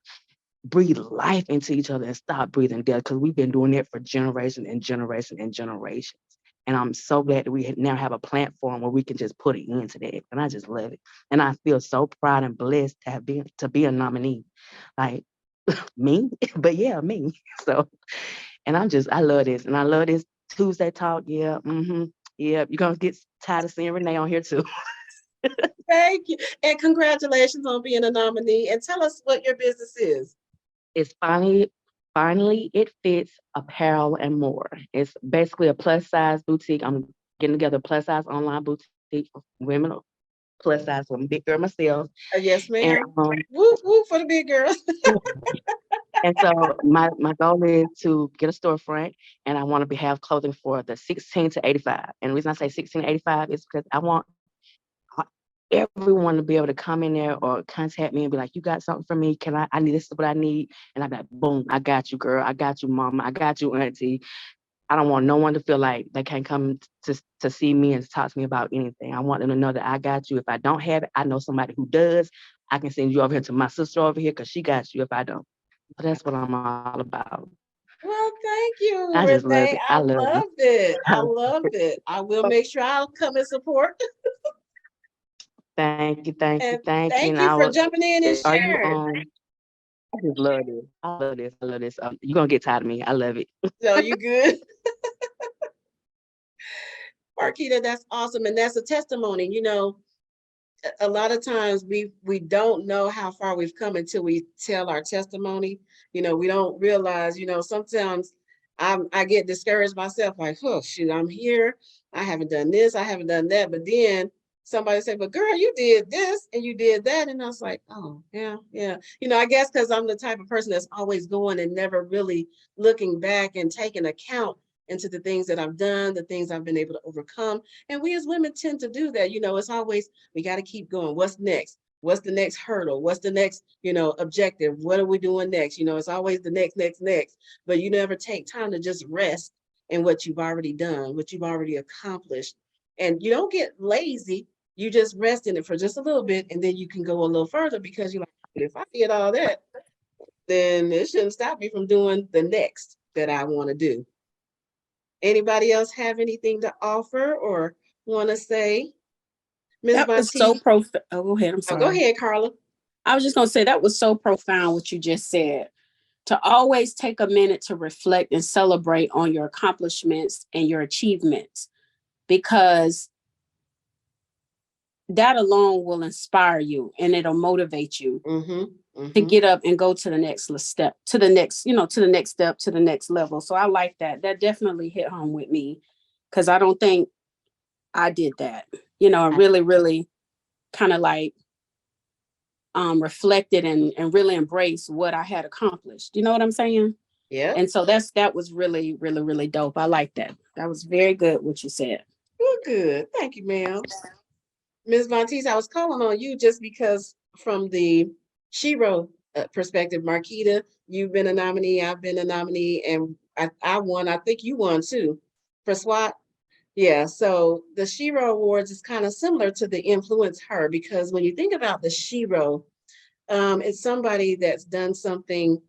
breathe life into each other, and stop breathing death. Because we've been doing it for generation and generation and generations. And I'm so glad that we now have a platform where we can just put an end to that. And I just love it. And I feel so proud and blessed to be a nominee. Like me, but yeah, me. So, and I love this. And I love this Tuesday talk. Yeah. Yeah. You're going to get tired of seeing Renee on here too. Thank you. And congratulations on being a nominee. And tell us what your business is. It's finally it fits apparel and more. It's basically a plus size boutique. I'm getting together a plus size online boutique for women, plus size. So I'm a big girl myself. Yes, And ma'am. Woo, woo for the big girls. and so my goal is to get a storefront, and I want to have clothing for the 16 to 85. And the reason I say 16 to 85 is because I want everyone to be able to come in there or contact me and be like, you got something for me? I need, this is what I need. And I'm like, boom, I got you, girl. I got you, mama. I got you, auntie. I don't want no one to feel like they can't come to see me and talk to me about anything. I want them to know that I got you. If I don't have it, I know somebody who does. I can send you over here to my sister over here because she got you if I don't. So that's what I'm all about. Well, thank you, I just love Renee. it. I I love love it. I love it. I will make sure I'll come and support. Thank you, thank you, And thank you. thank And you I for will, jumping in and are you sharing. I just love this. I love this. I love this. You're gonna get tired of me. I love it. So you good? Marquita, that's awesome. And that's a testimony. You know, a lot of times we don't know how far we've come until we tell our testimony. You know, we don't realize, you know, sometimes I get discouraged myself, like, oh shoot, I'm here. I haven't done this, I haven't done that. But then somebody said, but girl, you did this and you did that. And I was like, oh yeah, yeah. You know, I guess because I'm the type of person that's always going and never really looking back and taking account into the things that I've done, the things I've been able to overcome. And we as women tend to do that. You know, it's always, we got to keep going. What's next? What's the next hurdle? What's the next, you know, objective? What are we doing next? You know, it's always the next, but you never take time to just rest in what you've already done, what you've already accomplished. And you don't get lazy. You just rest in it for just a little bit, and then you can go a little further because you're like, if I did all that, then it shouldn't stop me from doing the next that I want to do. Anybody else have anything to offer or want to say? Ms. That was so Bonte? profound. Oh, go ahead. I'm Oh, sorry. go ahead, Carla. I was just going to say that was so profound what you just said. To always take a minute to reflect and celebrate on your accomplishments and your achievements, because that alone will inspire you and it'll motivate you to get up and go to the next step, to the next, to the next step, to the next level. So I like that. That definitely hit home with me, because I don't think I did that. I really, really kind of like reflected and really embraced what I had accomplished. You know what I'm saying? Yeah. And so that was really, really, really dope. I like that. That was very good what you said. Well, good. Thank you, ma'am. Ms. Bonte, I was calling on you just because from the Shiro perspective, Marquita, you've been a nominee, I've been a nominee, and I won. I think you won too for SWAT. Yeah, so the Shiro Awards is kind of similar to the Influence Her, because when you think about the Shiro, it's somebody that's done something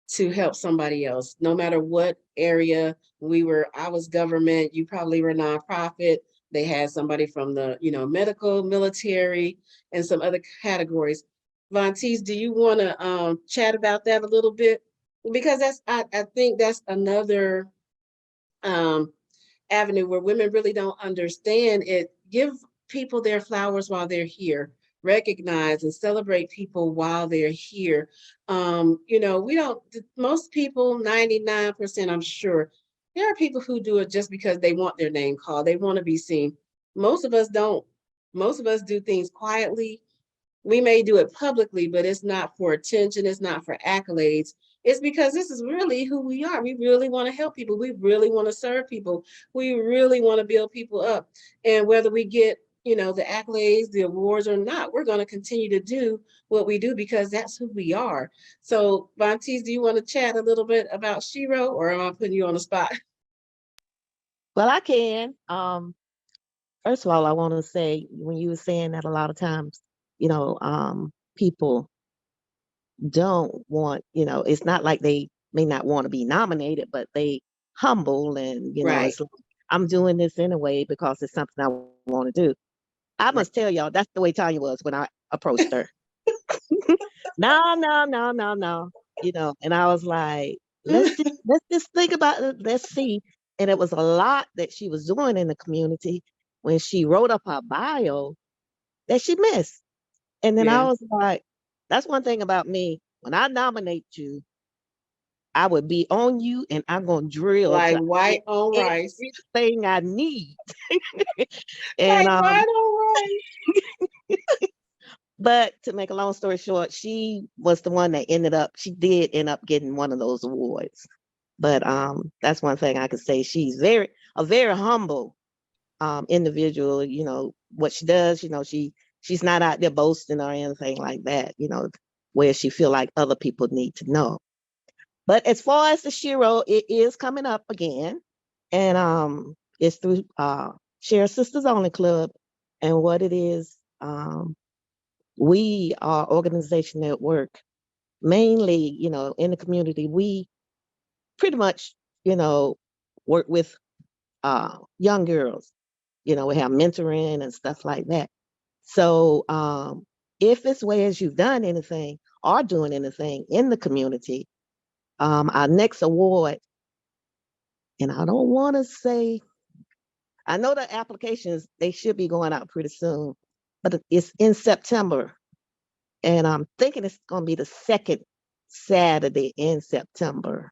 to help somebody else, no matter what area I was government, you probably were nonprofit. They had somebody from the, medical, military, and some other categories. Vontice, do you want to chat about that a little bit? Because I think that's another avenue where women really don't understand it. Give people their flowers while they're here. Recognize and celebrate people while they're here. We don't, most people, 99%, I'm sure, there are people who do it just because they want their name called. They want to be seen. Most of us don't. Most of us do things quietly. We may do it publicly, but it's not for attention. It's not for accolades. It's because this is really who we are. We really want to help people. We really want to serve people. We really want to build people up. And whether we get, the accolades, the awards or not, we're going to continue to do what we do because that's who we are. So, Bonte, do you want to chat a little bit about Shiro, or am I putting you on the spot? Well, I can. First of all, I want to say when you were saying that a lot of times, people don't want, it's not like they may not want to be nominated, but they humble and, Right. it's like, I'm doing this anyway because it's something I want to do. I must tell y'all, that's the way Tanya was when I approached her. No, no, no, no, no. And I was like, let's just think about it. Let's see. And it was a lot that she was doing in the community when she wrote up her bio that she missed. And then I Yeah. was like, that's one thing about me. When I nominate you, I would be on you and I'm gonna drill Like to get white on rice. everything I need. And Like white on rice. but to make a long story short, she was the one that she did end up getting one of those awards. But that's one thing I could say. She's a very humble individual. What she does, she's not out there boasting or anything like that, where she feel like other people need to know. But as far as the Shiro, it is coming up again. And it's through Share Sisters Only Club. And what it is, we are organization at work, mainly, in the community. We pretty much, work with young girls. We have mentoring and stuff like that. So if it's ways you've done anything or doing anything in the community, our next award, and I don't want to say, I know the applications, they should be going out pretty soon, but it's in September. And I'm thinking it's going to be the second Saturday in September.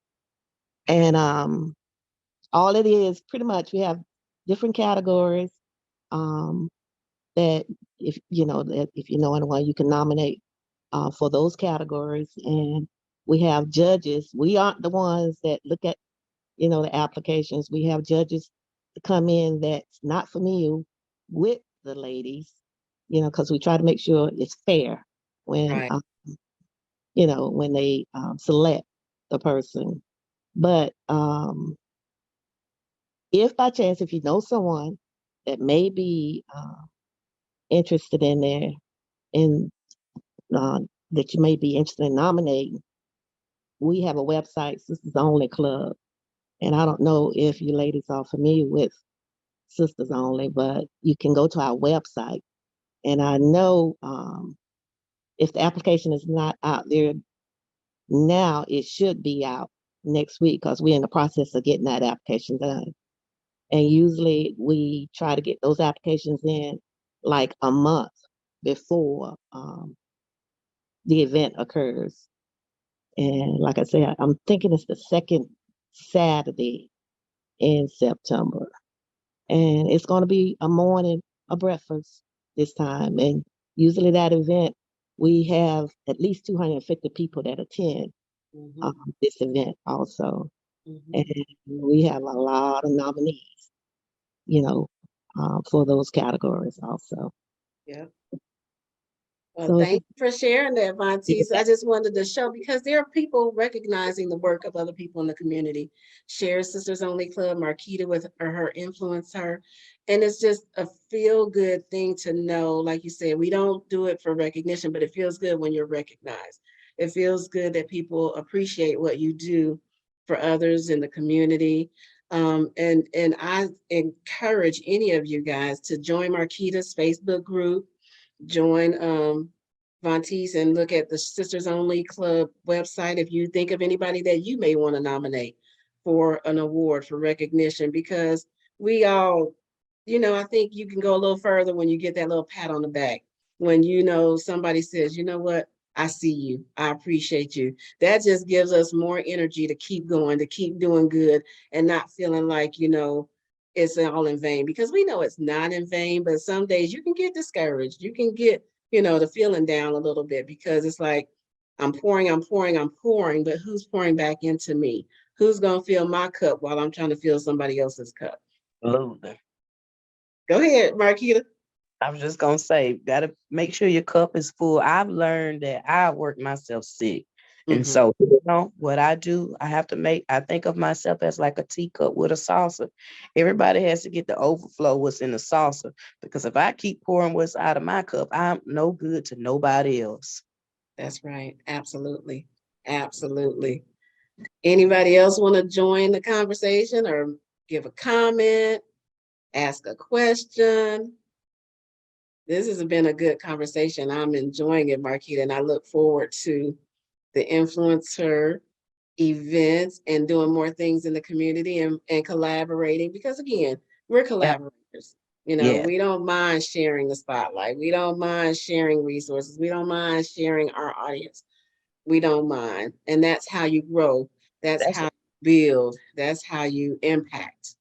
And all it is, pretty much, we have different categories that if you know anyone, you can nominate for those categories. And we have judges. We aren't the ones that look at, the applications. We have judges to come in that's not familiar with the ladies, because we try to make sure it's fair when, Right. when they select the person. But if by chance, if you know someone that may be interested in there, in that you may be interested in nominating, we have a website, Sisters Only Club. And I don't know if you ladies are familiar with Sisters Only, but you can go to our website. And I know if the application is not out there now, it should be out next week because we're in the process of getting that application done. And usually we try to get those applications in like a month before the event occurs. And like I said, I'm thinking it's the second Saturday in September. And it's going to be a morning, a breakfast this time. And usually that event, we have at least 250 people that attend this event also. And we have a lot of nominees, for those categories also. Yeah. Well, So thank you for sharing that, Vontice. I just wanted to show because there are people recognizing the work of other people in the community. Share Sisters Only Club, Marquita with her influencer. And it's just a feel-good thing to know. Like you said, we don't do it for recognition, but it feels good when you're recognized. It feels good that people appreciate what you do for others in the community. And I encourage any of you guys to join Marquita's Facebook group, join Vontice, and look at the Sisters Only Club website if you think of anybody that you may want to nominate for an award for recognition, because we all, I think you can go a little further when you get that little pat on the back. When somebody says, you know what, I see you, I appreciate you. That just gives us more energy to keep going, to keep doing good, and not feeling like, it's all in vain, because we know it's not in vain, but some days you can get discouraged. You can get, the feeling down a little bit, because it's like, I'm pouring, but who's pouring back into me? Who's going to fill my cup while I'm trying to fill somebody else's cup? Absolutely. Go ahead, Marquita. I was just gonna say, gotta make sure your cup is full. I've learned that I work myself sick And so, what I do, I think of myself as like a teacup with a saucer. Everybody has to get the overflow what's in the saucer, because if I keep pouring what's out of my cup, I'm no good to nobody else. That's right. Absolutely. Absolutely. Anybody else want to join the conversation or give a comment, ask a question? This has been a good conversation. I'm enjoying it, Marquita, and I look forward to the influencer events and doing more things in the community and collaborating, because again, we're collaborators. Yeah. We don't mind sharing the spotlight. We don't mind sharing resources. We don't mind sharing our audience. We don't mind. And that's how you grow. That's how you build. That's how you impact.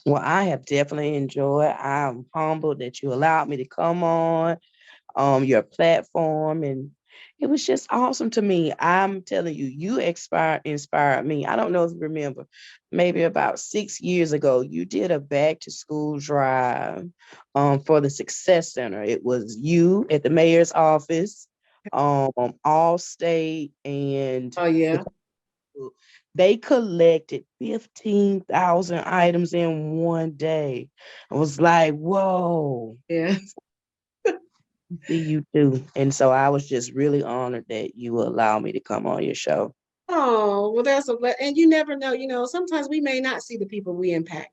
Well, I have definitely enjoyed. I'm humbled that you allowed me to come on your platform, and it was just awesome to me. I'm telling you, you inspired me. I don't know if you remember, maybe about 6 years ago, you did a back to school drive for the Success Center. It was you at the mayor's office, all state, and Oh yeah. they collected 15,000 items in one day. I was like, whoa. Yeah. See you too. And so I was just really honored that you allow me to come on your show. Oh, well, and you never know, sometimes we may not see the people we impact.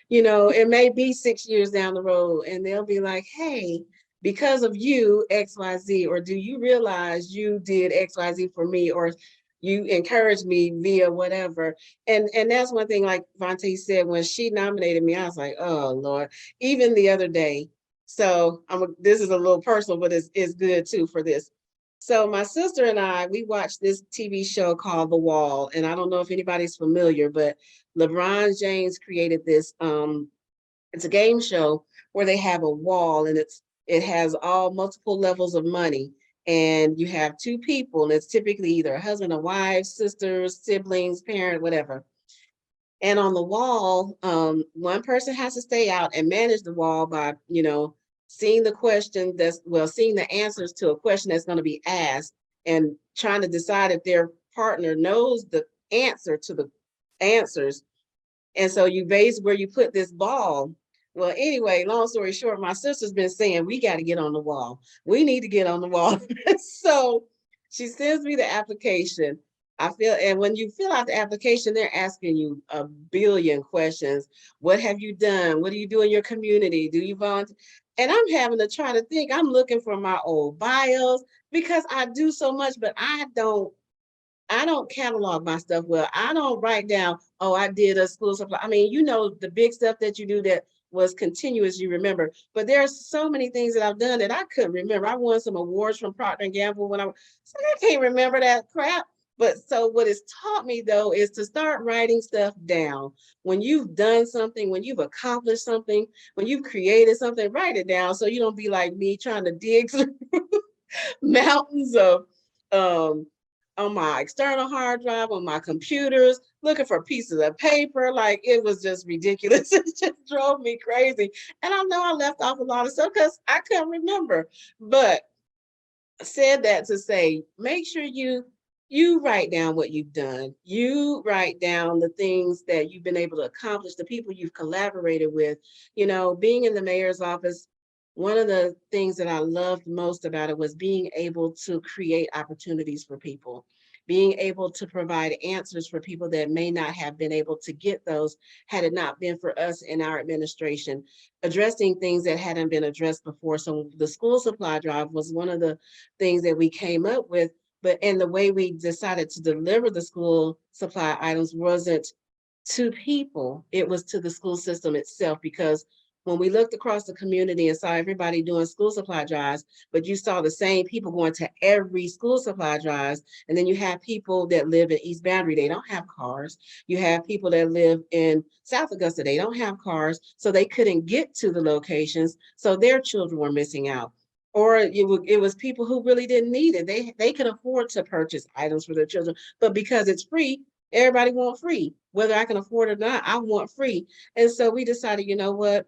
It may be 6 years down the road and they'll be like, hey, because of you, XYZ, or do you realize you did XYZ for me, or you encouraged me via whatever. And that's one thing, like Vontae said, when she nominated me, I was like, oh Lord, even the other day. So this is a little personal, but it's good too for this. So my sister and I, we watched this TV show called The Wall, and I don't know if anybody's familiar, but LeBron James created this. It's a game show where they have a wall, and it has all multiple levels of money, and you have two people, and it's typically either a husband, a wife, sisters, siblings, parent, whatever. And on the wall, one person has to stay out and manage the wall by, seeing the question seeing the answers to a question that's going to be asked and trying to decide if their partner knows the answer to the answers. And so you base where you put this ball. Well, anyway, long story short, my sister's been saying, we got to get on the wall. We need to get on the wall. So she sends me the application. And when you fill out the application, they're asking you a billion questions. What have you done? What do you do in your community? Do you volunteer? And I'm having to try to think. I'm looking for my old bios because I do so much, but I don't catalog my stuff well. I don't write down, oh, I did a school supply. I mean, the big stuff that you do that was continuous, you remember. But there are so many things that I've done that I couldn't remember. I won some awards from Procter & Gamble I can't remember that crap. But so what it's taught me, though, is to start writing stuff down. When you've done something, when you've accomplished something, when you've created something, write it down so you don't be like me trying to dig through mountains of on my external hard drive, on my computers, looking for pieces of paper. Like, it was just ridiculous. It just drove me crazy. And I know I left off a lot of stuff because I couldn't remember. But I said that to say, make sure you write down what you've done. You write down the things that you've been able to accomplish, the people you've collaborated with. Being in the mayor's office, one of the things that I loved most about it was being able to create opportunities for people, being able to provide answers for people that may not have been able to get those had it not been for us in our administration, addressing things that hadn't been addressed before. So the school supply drive was one of the things that we came up with, and the way we decided to deliver the school supply items wasn't to people, it was to the school system itself, because when we looked across the community and saw everybody doing school supply drives, but you saw the same people going to every school supply drives. And then you have people that live in East Boundary, they don't have cars. You have people that live in South Augusta, they don't have cars, so they couldn't get to the locations. So their children were missing out. Or it was people who really didn't need it. They could afford to purchase items for their children, but because it's free, everybody want free. Whether I can afford it or not, I want free. And so we decided, you know what?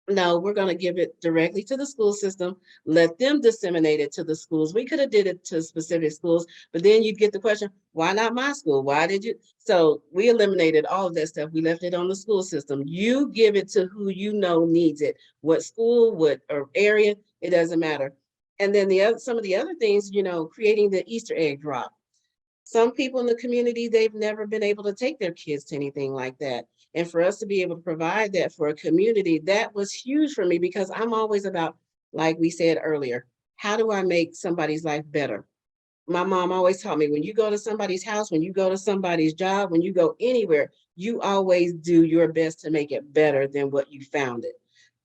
No, we're going to give it directly to the school system, let them disseminate it to the schools. We could have did it to specific schools, but then you'd get the question, why not my school? Why did you? So we eliminated all of that stuff. We left it on the school system. You give it to who you know needs it. What school, what or area, it doesn't matter. And then some of the other things, creating the Easter egg drop. Some people in the community, they've never been able to take their kids to anything like that. And for us to be able to provide that for a community, that was huge for me, because I'm always about, like we said earlier, how do I make somebody's life better? My mom always taught me, when you go to somebody's house, when you go to somebody's job, when you go anywhere, you always do your best to make it better than what you found it.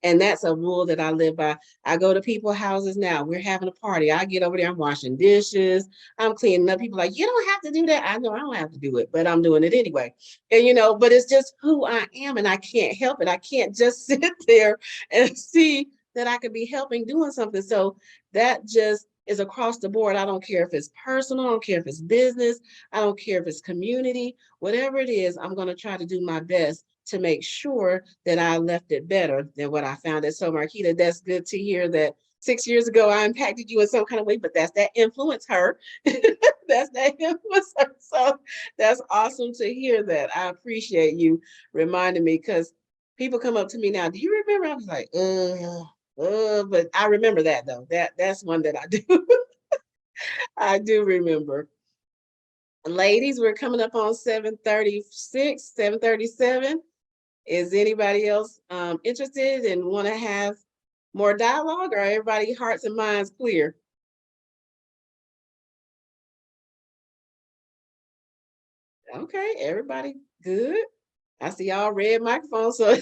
And that's a rule that I live by. I go to people's houses now. We're having a party. I get over there. I'm washing dishes. I'm cleaning up. People are like, you don't have to do that. I know I don't have to do it, but I'm doing it anyway. And, but it's just who I am, and I can't help it. I can't just sit there and see that I could be helping doing something. So that just is across the board. I don't care if it's personal. I don't care if it's business. I don't care if it's community. Whatever it is, I'm going to try to do my best to make sure that I left it better than what I found it. So Marquita, that's good to hear that 6 years ago I impacted you in some kind of way, but that's that influence her. That's that influence her. So that's awesome to hear that. I appreciate you reminding me, because people come up to me now, do you remember? I was like, but I remember that though. That's one that I do. I do remember. Ladies, we're coming up on 7:36, 7:37. Is anybody else interested and want to have more dialogue, or are everybody hearts and minds clear? Okay, everybody good. I see y'all red microphones. So,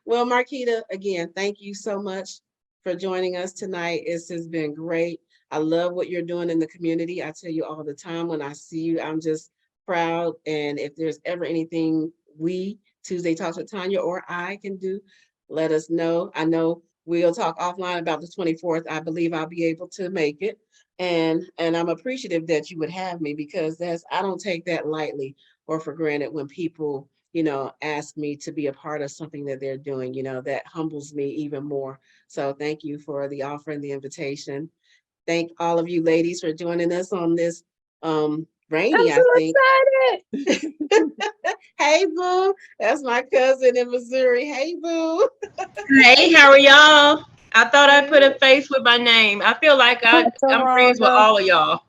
well, Marquita, again, thank you so much for joining us tonight. This has been great. I love what you're doing in the community. I tell you all the time, when I see you, I'm just proud. And if there's ever anything Tuesday Talks with Tonia or I can do, let us know. I know we'll talk offline about the 24th. I believe I'll be able to make it. And I'm appreciative that you would have me, because I don't take that lightly or for granted when people, ask me to be a part of something that they're doing. That humbles me even more. So thank you for the offer and the invitation. Thank all of you ladies for joining us on this rainy, I'm so I think. excited. Hey, Boo. That's my cousin in Missouri. Hey, Boo. Hey, how are y'all? I thought I'd put a face with my name. I feel like I'm friends with all of y'all.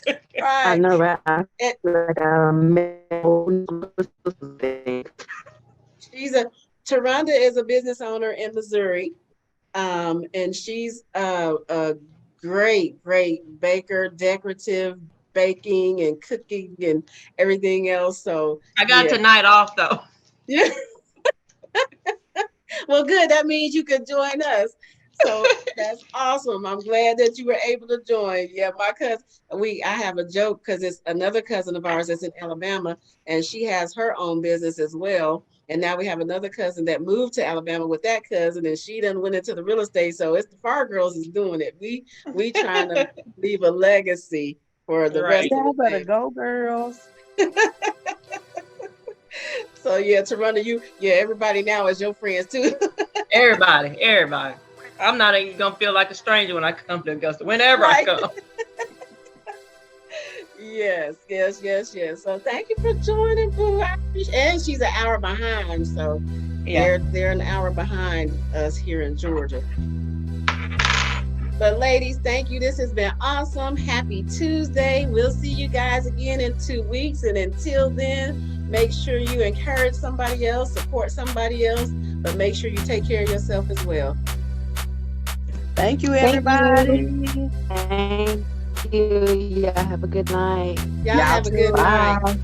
I Right. know, right? I And feel like Taronda is a business owner in Missouri. And she's a great baker, decorative baking and cooking and everything else. So I got tonight off though. Yeah. Well, good. That means you could join us. So that's awesome. I'm glad that you were able to join. Yeah, my cousin, I have a joke, because it's another cousin of ours that's in Alabama, and she has her own business as well. And now we have another cousin that moved to Alabama with that cousin, and she done went into the real estate. So it's the Far Girls is doing it. We trying to leave a legacy for the rest of Y'all the better family. go, girls. So yeah, Taronda, everybody now is your friends too. Everybody. I'm not even gonna feel like a stranger when I come to Augusta. Whenever I come. Yes. So thank you for joining, Boo. And she's an hour behind, so Yeah. they're an hour behind us here in Georgia. But ladies, thank you. This has been awesome. Happy Tuesday. We'll see you guys again in 2 weeks. And until then, make sure you encourage somebody else, support somebody else, but make sure you take care of yourself as well. Thank you, everybody. Thank you. Y'all have a good night. Y'all have a good night. Bye.